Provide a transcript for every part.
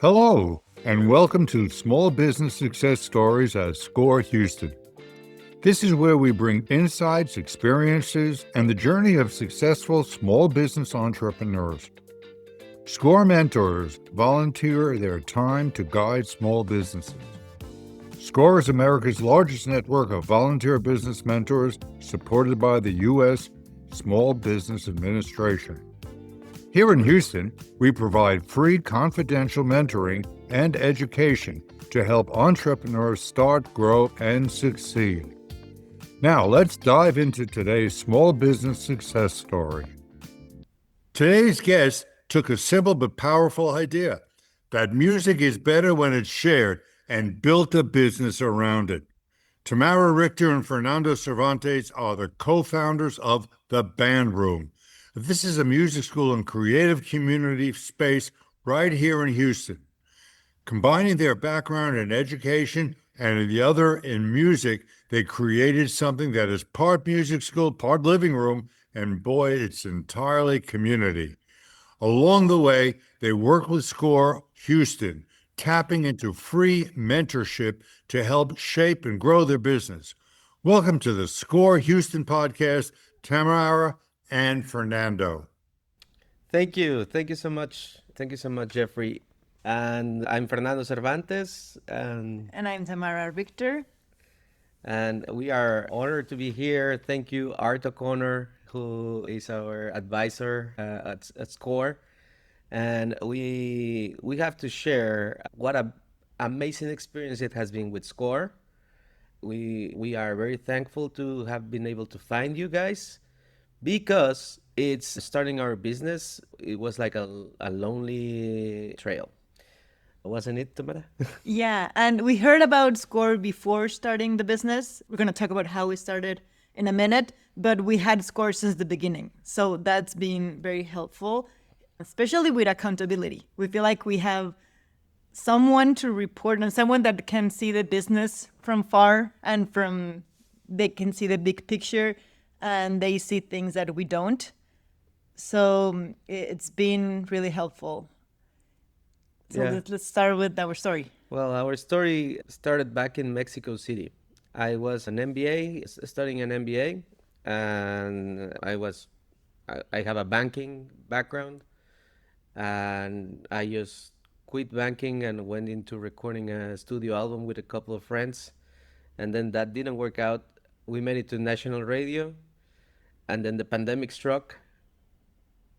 Hello, and welcome to Small Business Success Stories at SCORE Houston. This is where we bring insights, experiences, and the journey of successful small business entrepreneurs. SCORE mentors volunteer their time to guide small businesses. SCORE is America's largest network of volunteer business mentors supported by the U.S. Small Business Administration. Here in Houston, we provide free confidential mentoring and education to help entrepreneurs start, grow, and succeed. Now, let's dive into today's small business success story. Today's guest took a simple but powerful idea that music is better when it's shared and built a business around it. Tamara, Richter, and Fernando Cervantes are the co-founders of The Band Room. This is a music school and creative community space right here in Houston. Combining their background in education and the other in music, they created something that is part music school, part living room, and boy, it's entirely community. Along the way, they work with SCORE Houston, tapping into free mentorship to help shape and grow their business. Welcome to the SCORE Houston podcast, Tamara and Fernando. Thank you. Thank you so much. Thank you so much, Jeffrey. And I'm Fernando Cervantes, And I'm Tamara, Richter. and we are honored to be here. Thank you, Art O'Connor, who is our advisor at SCORE. And we have to share what a amazing experience it has been with SCORE. We are very thankful to have been able to find you guys because it's starting our business. It was like a lonely trail, wasn't it, Tamara? Yeah, and we heard about SCORE before starting the business. We're going to talk about how we started in a minute, but we had SCORE since the beginning. So that's been very helpful, especially with accountability. We feel like we have someone to report and someone that can see the business from far and they can see the big picture and they see things that we don't. So it's been really helpful. So Yeah. let's start with our story. Well, our story started back in Mexico City. I was an MBA, studying an MBA, and I have a banking background, and I just quit banking and went into recording a studio album with a couple of friends, and then that didn't work out. We made it to national radio, and then the pandemic struck.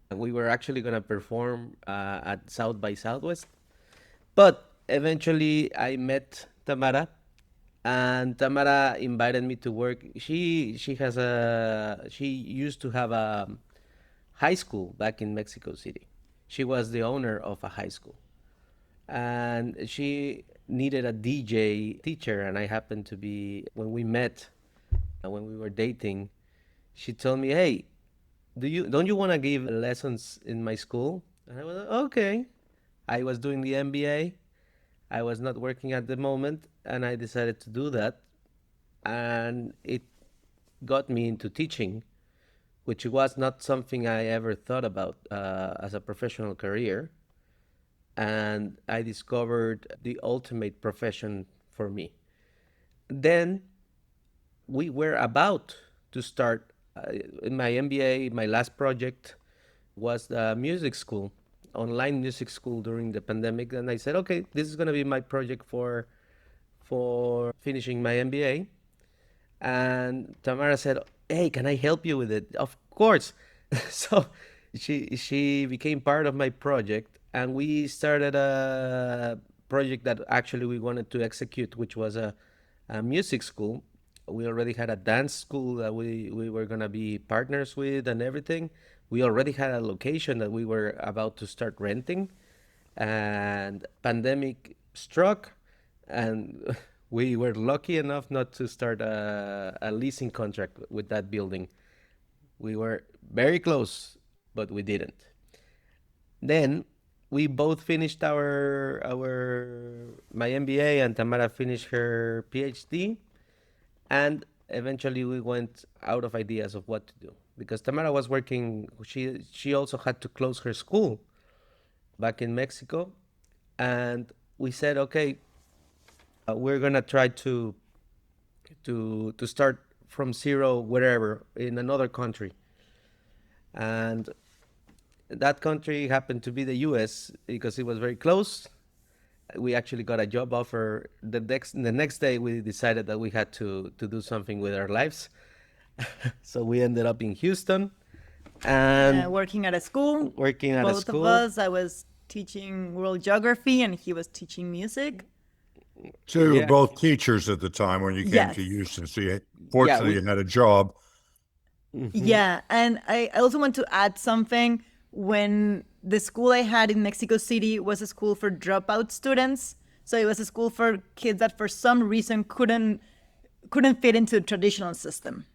We were actually gonna perform at South by Southwest, but eventually I met Tamara, and Tamara invited me to work. She used to have a high school back in Mexico City. She was the owner of a high school, and she needed a DJ teacher, and I happened to be when we met, when we were dating. She told me, "Hey, don't you want to give lessons in my school?" And I was like, okay. I was doing the MBA. I was not working at the moment, and I decided to do that. And it got me into teaching, which was not something I ever thought about as a professional career. And I discovered the ultimate profession for me. Then we were about to start in my MBA. My last project was the music school, online music school during the pandemic, and I said, okay, this is going to be my project for finishing my MBA. And Tamara said, hey, can I help you with it? Of course. So she became part of my project, and we started a project that actually we wanted to execute, which was a music school. We already had a dance school that we were going to be partners with and everything. We already had a location that we were about to start renting, and pandemic struck, and we were lucky enough not to start a leasing contract with that building. We were very close, but we didn't. Then we both finished our my MBA, and Tamara finished her PhD, and eventually we went out of ideas of what to do because Tamara was working. She also had to close her school back in Mexico, and we said, okay, we're gonna try to start from zero wherever in another country, and that country happened to be the U.S. because it was very close. We actually got a job offer. The next day we decided that we had to do something with our lives. So we ended up in Houston and Working at a school. working at a Both of school. us. I was teaching world geography, and he was teaching music. So you were Yeah, both teachers at the time when you came to Yes. Houston. So yeah, fortunately, you had a job. Yeah, and I also want to add something. When the school I had in Mexico City was a school for dropout students, so it was a school for kids that for some reason couldn't fit into the traditional system.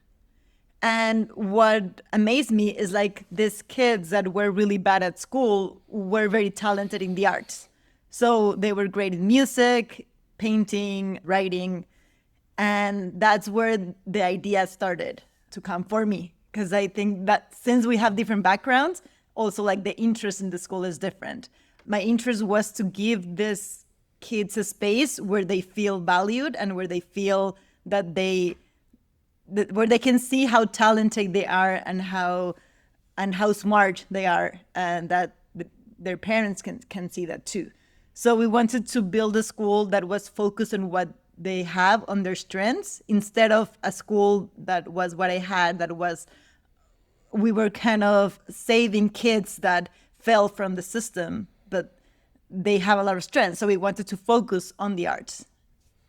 And what amazed me is like these kids that were really bad at school were very talented in the arts. So they were great in music, painting, writing. And that's where the idea started to come for me. Because I think that since we have different backgrounds, also like the interest in the school is different. My interest was to give these kids a space where they feel valued and where they feel that where they can see how talented they are and how smart they are, and that their parents can see that too. So we wanted to build a school that was focused on what they have on their strengths, instead of a school that was what I had, that was we were kind of saving kids that fell from the system, but they have a lot of strengths. So we wanted to focus on the arts.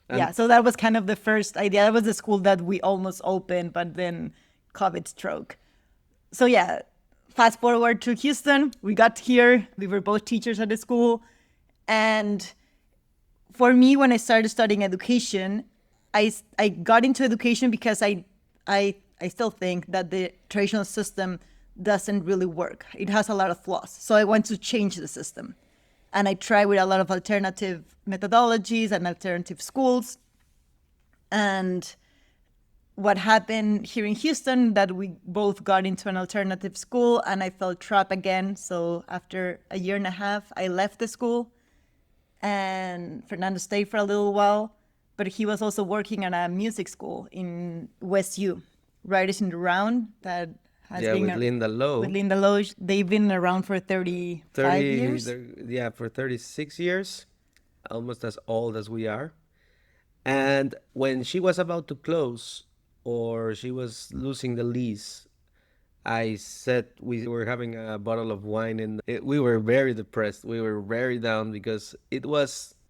and Yeah, so that was kind of the first idea. That was the school that we almost opened, but then COVID struck. So yeah, fast forward to Houston. We got here. We were both teachers at the school. And for me, when I started studying education, I got into education because I still think that the traditional system doesn't really work. It has a lot of flaws. So I want to change the system. And I tried with a lot of alternative methodologies and alternative schools. And what happened here in Houston, that we both got into an alternative school, and I felt trapped again. So after a year and a half, I left the school, and Fernando stayed for a little while, but he was also working at a music school in West U, Writers in the Round, that has yeah, been with Linda with Lowe, Linda Loge. They've been around for 35 30, years. yeah, for 36 years, almost as old as we are. And when she was about to close, or she was losing the lease, I said we were having a bottle of wine, and we were very depressed. We were very down because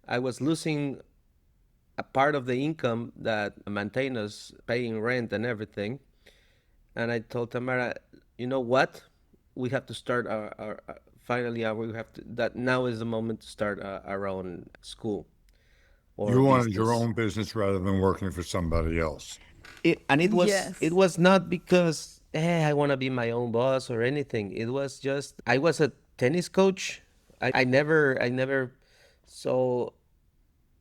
I was losing a part of the income that maintained us, paying rent and everything. And I told Tamara, you know what? We have to start finally, we have to, that now is the moment to start our own school or You wanted your business. own business rather than working for somebody else. It Yes. was not because I want to be my own boss or anything. It was just I was a tennis coach. I never so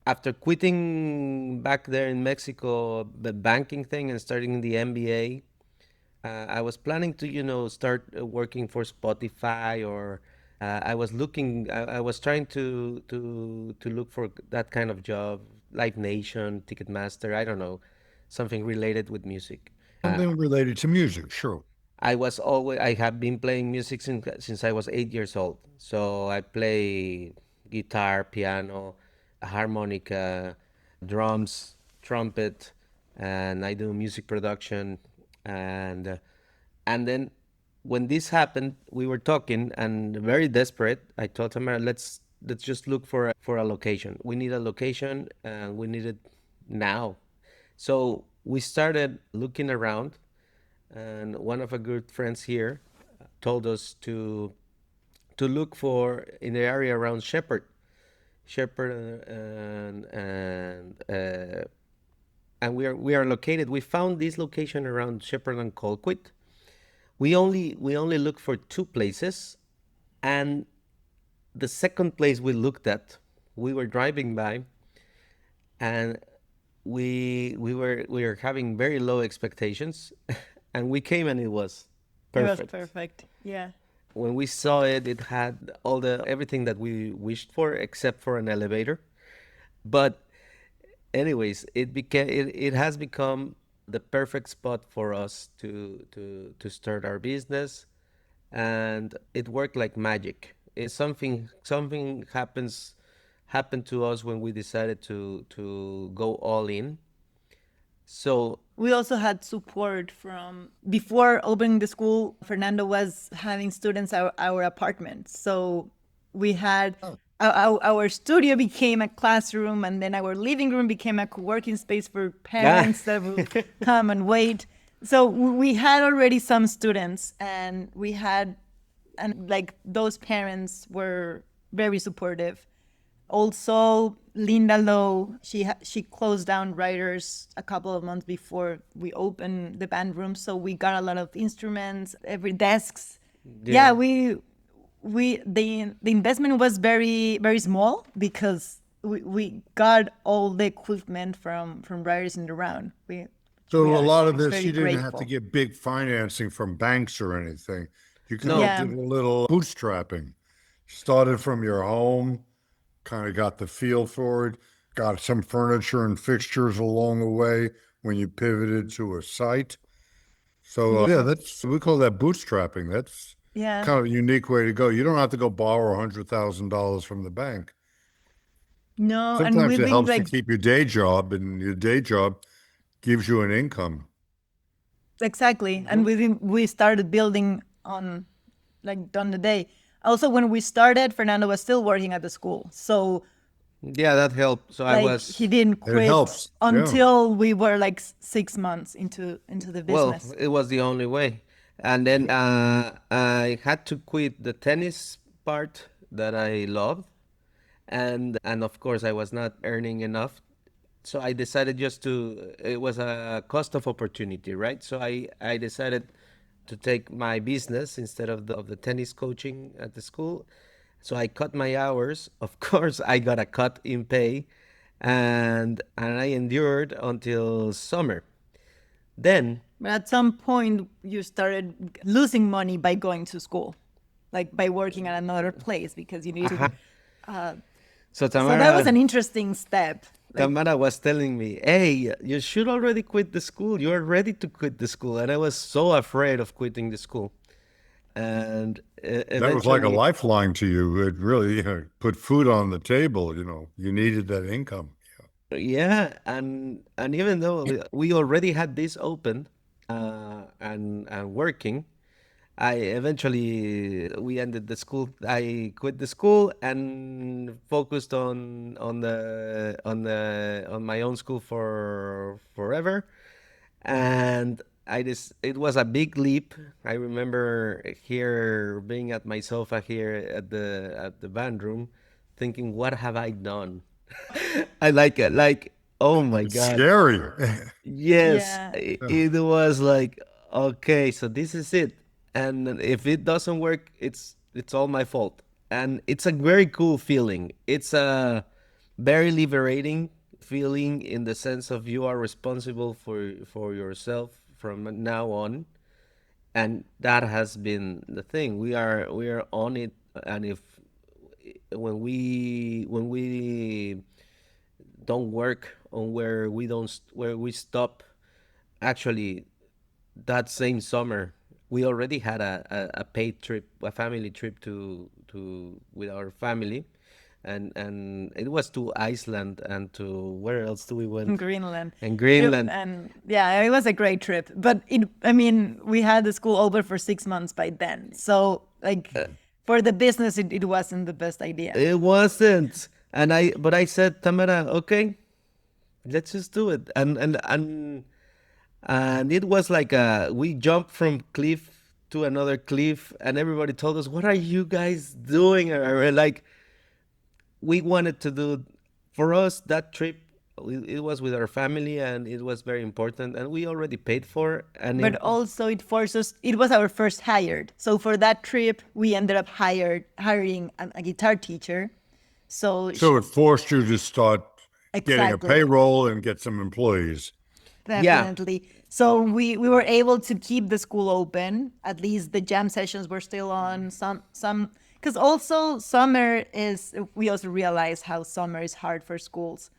after quitting back there in Mexico the banking thing and starting the MBA, I was planning to start working for Spotify, or I was trying to look for that kind of job, Live Nation, Ticketmaster, I don't know, something related with music. Something related to music, sure. I have been playing music since I was 8 years old. So I play guitar, piano, harmonica, drums, trumpet, and I do music production. And then when this happened, we were talking and very desperate. I told Tamara, let's just look for a location. We need a location, and we need it now. So we started looking around, and one of our good friends here told us to look for in the area around Shepherd, and we are located. We found this location around Shepherd and Colquitt. We only looked for two places, and the second place we looked at, we were driving by, and we were having very low expectations, and we came and it was It was perfect. perfect. Yeah. when we saw it, it had all the everything that we wished for except for an elevator. But anyways, it has become the perfect spot for us to start our business, and it worked like magic. Something happened to us when we decided to go all in. So We also had support from before opening the school. Fernando was having students our apartment, so we had our studio became a classroom, and then our living room became a co-working space for ah, parents that would come and wait. So we had already some students, and we had, and like those parents were very supportive. Also, Linda Lowe, she closed down Writers a couple of months before we opened the band room, so we got a lot of instruments, every desks. Yeah, yeah. the investment was very small because we got all the equipment from Writers in the round. We So a are lot of this, very you didn't have to grateful. get big financing from banks or anything. You kind of No. Yeah. did a little bootstrapping. Started from your home, kind of got the feel for it, got some furniture and fixtures along the way when you pivoted to a site. So yeah, Yeah. that's we call that bootstrapping. That's Yeah. kind of a unique way to go. You don't have to go borrow $100,000 from the bank. No, and Sometimes we've it been helps to like keep your day job, and your day job gives you an income. exactly, and we started building on like on the day. Also, when we started, Fernando was still working at the school, so Yeah, that helped. So I like he was, didn't It quit helps. Yeah. until we were like 6 months into the well, business. it was the only way. And then Yeah. I had to quit the tennis part that I loved, and of course I was not earning enough. So I decided just to, it was a cost of opportunity, right? So I decided to take my business instead of the tennis coaching at the school. So I cut my hours. Of course, I got a cut in pay, and I endured until summer. Then, But at some point, you started losing money by going to school, like by working at another place because you need to. so So that was Tamara, an interesting step. Like, Tamara was telling me, "Hey, you should already quit the school. You are ready to quit the school." And I was so afraid of quitting the school. And That was like a eventually, lifeline to you. It really, put food on the table. You needed that income. yeah, and even though we already had this open and working, I eventually we ended the school. I quit the school and focused on my own school for forever. And I just it was a big leap. I remember here being at my sofa here at the band room, thinking, "What have I done?" I like it. Like, oh my It's God. scary. Yes, yeah, it was like, okay, so this is it. And if it doesn't work, it's all my fault. And it's a very cool feeling. It's a very liberating feeling in the sense of you are responsible for yourself from now on. And that has been the thing. We are on it, and if when we don't work on where we stop, actually that same summer we already had a paid trip, a family trip to with our family, and it was to Iceland, and to where else do we in went, Greenland. and Greenland. And yeah, it was a great trip. But I mean, we had the school over for 6 months by then. So like for the business, it wasn't the best idea. It wasn't. But I said, Tamara, okay, let's just do it. And it was like we jumped from cliff to another cliff, and everybody told us, "What are you guys doing?" And we're like, we wanted to do, for us that trip. It was with our family, and it was very important, and we already paid for. And But also it forced us, it was our first hired. So for that trip, we ended up hiring a guitar teacher. So So it forced you to start getting a exactly. payroll and get some employees. yeah, Definitely. So we were able to keep the school open. At least the jam sessions were still on. Some because also summer is. We also realize how summer is hard for schools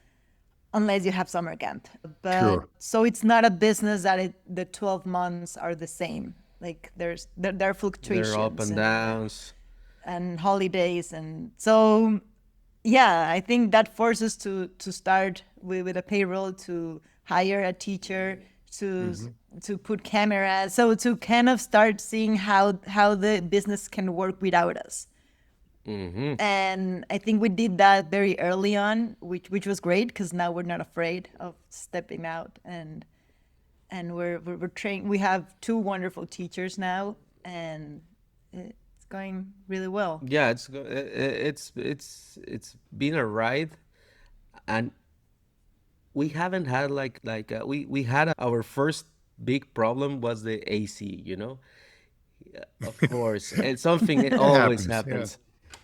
unless you have summer camp. But Sure. so it's not a business that the 12 months are the same. Like there are They're up fluctuations and and downs. holidays, and so yeah, I think that forces to start with a payroll, to hire a teacher, to to put cameras, so to kind of start seeing how the business can work without us. Hmm. And I think we did that very early on, which was great because now we're not afraid of stepping out, and we're trained. We have two wonderful teachers now, and it's going really well. Yeah, it's been a ride, and we haven't had we had our first big problem was the AC, you know. Of course, it's something, it It always happens. Yeah. happens.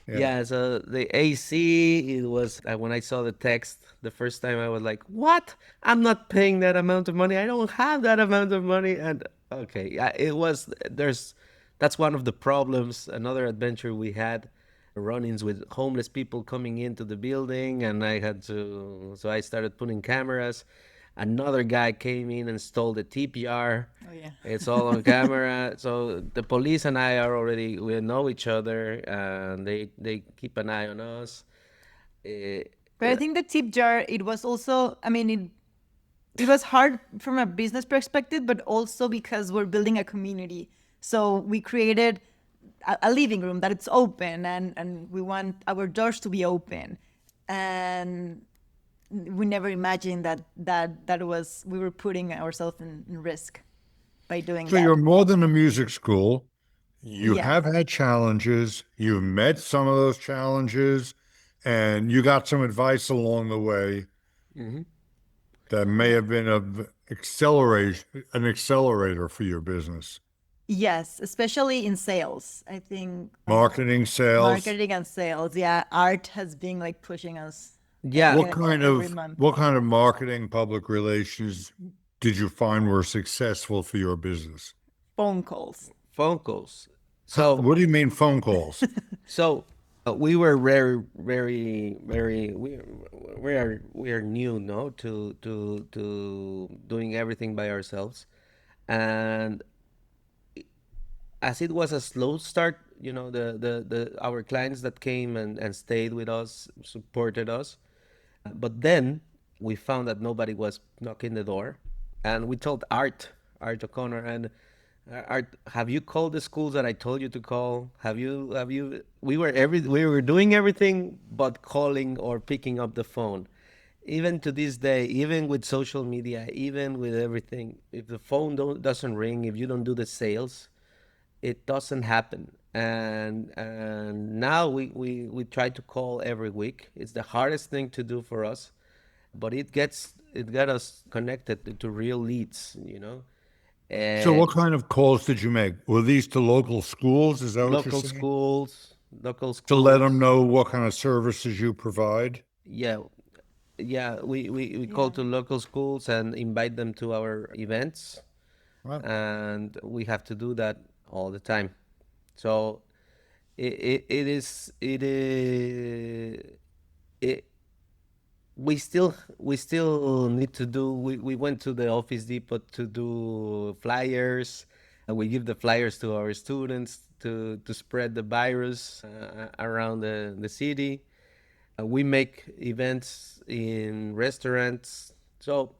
Yeah. Yeah, so the AC, it was when I saw the text the first time, I was like, "What? I'm not paying that amount of money. I don't have that amount of money." And okay, yeah, it was there's that's one of the problems. Another adventure we had, run-ins with homeless people coming into the building, and I started putting cameras. Another guy came in and stole the tip jar. Oh yeah. It's all on camera. So the police and I are already, we know each other, and they keep an eye on us. Eh, But I think the tip jar, it was also, I mean, it was hard from a business perspective, but also because we're building a community. So we created a living room that it's open, and we want our doors to be open. And we never imagined that was, we were putting ourselves in risk by doing So you're that. more than a music school. You Yeah. have had challenges. You've met some of those challenges, and you got some advice along the way mhm. that may Yeah. have been an accelerator for your business. Yes, especially in sales. I think like Marketing, sales. marketing and sales. Yeah, art has been like pushing us Yeah, every month. What kind of marketing, public relations did you find were successful for your business? Phone calls. phone calls. So What do you mean phone calls? so we were very we are new, no, to doing everything by ourselves, and as it was a slow start, you know, the our clients that came and stayed with us supported us. But then we found that nobody was knocking the door, and we told Art O'Connor, and Art, have you called the schools that I told you to call? Have you? We were doing everything but calling or picking up the phone. Even to this day, even with social media, even with everything, if the phone doesn't ring, if you don't do the sales, it doesn't happen. And now we try to call every week. It's the hardest thing to do for us, but it got us connected to real leads, you know. So uh, what kind of calls did you make? Were these to local schools? Is that what you're local saying? schools local To let them schools know what kind of services you provide? Yeah, yeah, we call Yeah. to local schools and invite them to our events, Well, and we have to do that all the time. So it is it we still need to do. We went to the Office Depot to do flyers. We give the flyers to our students to spread the virus around the city. We make events in restaurants. So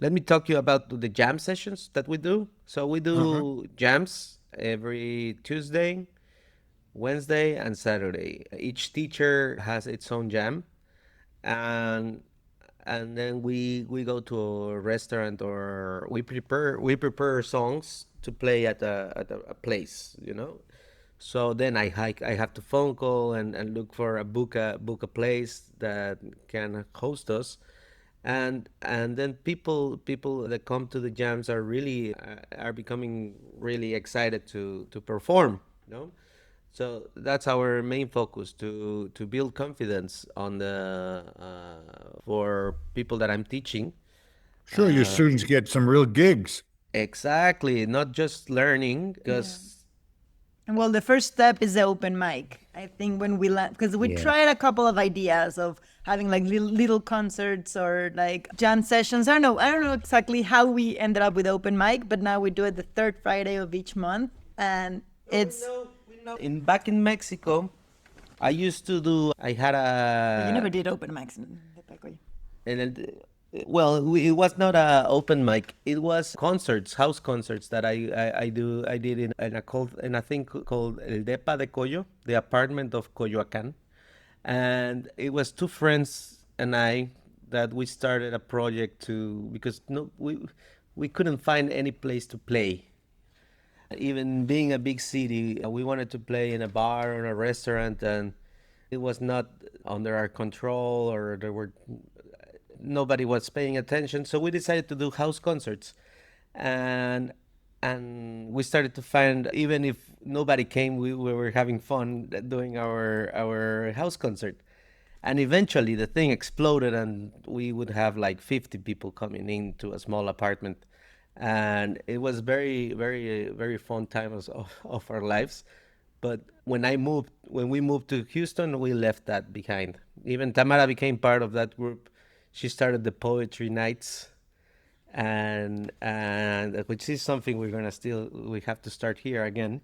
let me talk to you about the jam sessions that we do. So we uh-huh. do jams every Tuesday, Wednesday, and Saturday. Each teacher has its own jam, and then we go to a restaurant, or we prepare songs to play at a place, you know. So then I have to phone call and look for a place that can host us, and then people that come to the jams are becoming really excited to perform, you know. So that's our main focus, to build confidence on the for people that I'm teaching. Sure, your students get some real gigs. Exactly, not just learning, Yeah. because And well, the first step is the open mic. I think when we land, because we yeah. tried a couple of ideas of having like little concerts or like jam sessions. I don't know exactly how we ended up with open mic, but now we do it the third Friday of each month, and it's. In back in Mexico, I used to do. I had But you a never did open mics in Tepecoy. and well, it was not a open mic. It was concerts, house concerts that I did in a thing called El Depa de Coyo, the apartment of Coyoacan, and it was two friends and I that we started a project to because no we couldn't find any place to play. Even being a big city, we wanted to play in a bar or a restaurant, and it was not under our control, or there were nobody was paying attention. So we decided to do house concerts, and we started to find even if nobody came, we were having fun doing our house concert. And eventually the thing exploded, and we would have like 50 people coming into a small apartment, and it was very fun times of our lives. But when we moved to Houston, we left that behind. Even Tamara became part of that group. She started the poetry nights, and which is something we have to start here again.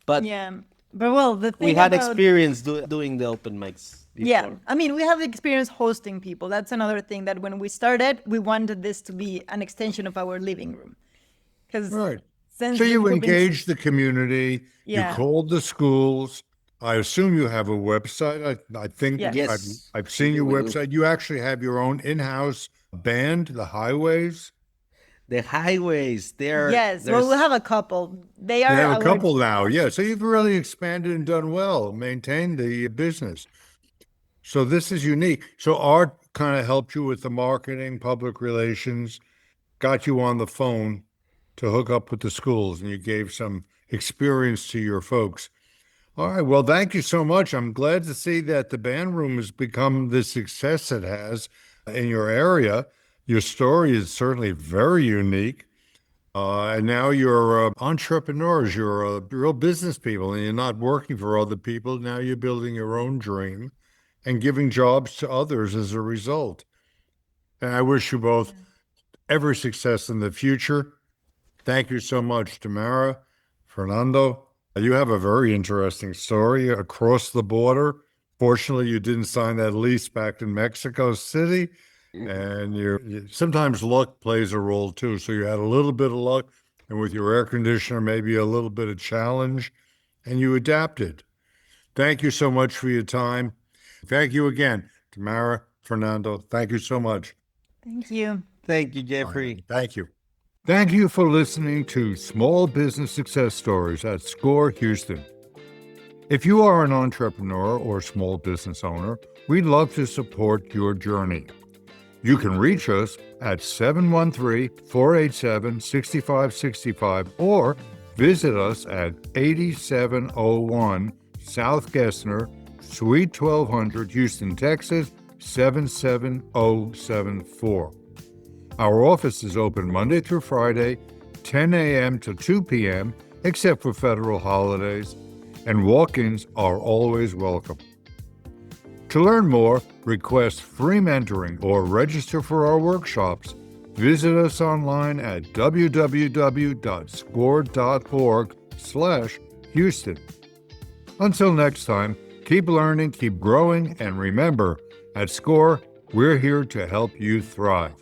But Yeah, but well, the we thing had about experience doing the open mics yeah, before. I mean, we have experience hosting people. That's another thing that when we started, we wanted this to be an extension of our living room. Because Right. since So you we've been, engaged the community, you yeah, called the schools. I assume you have a website. I think yes, Yes, I've we seen do. your We do. website. You actually have your own in-house band, the Highways. The highways, yes. Well, we there's have a couple. They They are have a our, couple now. Yeah. So you've really expanded and done well, maintained the business. So this is unique. So art kind of helped you with the marketing, public relations, got you on the phone to hook up with the schools, and you gave some experience to your folks. All right. Well, thank you so much. I'm glad to see that the band room has become the success it has in your area. Your story is certainly very unique. And now you're entrepreneurs, you're real business people, and you're not working for other people. Now you're building your own dream and giving jobs to others as a result. And I wish you both every success in the future. Thank you so much, Tamara, Fernando. You have a very interesting story across the border. Fortunately, you didn't sign that lease back in Mexico City, and sometimes luck plays a role too. So you had a little bit of luck, and with your air conditioner, maybe a little bit of challenge, and you adapted. Thank you so much for your time. Thank you again, Tamara, Fernando. Thank you so much. thank you. Thank you, All right. Jeffrey. Thank you. Thank you for listening to Small Business Success Stories at SCORE Houston. If you are an entrepreneur or small business owner, we'd love to support your journey. You can reach us at 713-487-6565 or visit us at 8701 South Gessner, Suite 1200, Houston, Texas 77074. Our office is open Monday through Friday, 10 a.m. to 2 p.m., except for federal holidays, and walk-ins are always welcome. To learn more, request free mentoring, or register for our workshops, visit us online at www.score.org/Houston. Until next time, keep learning, keep growing, and remember, at SCORE, we're here to help you thrive.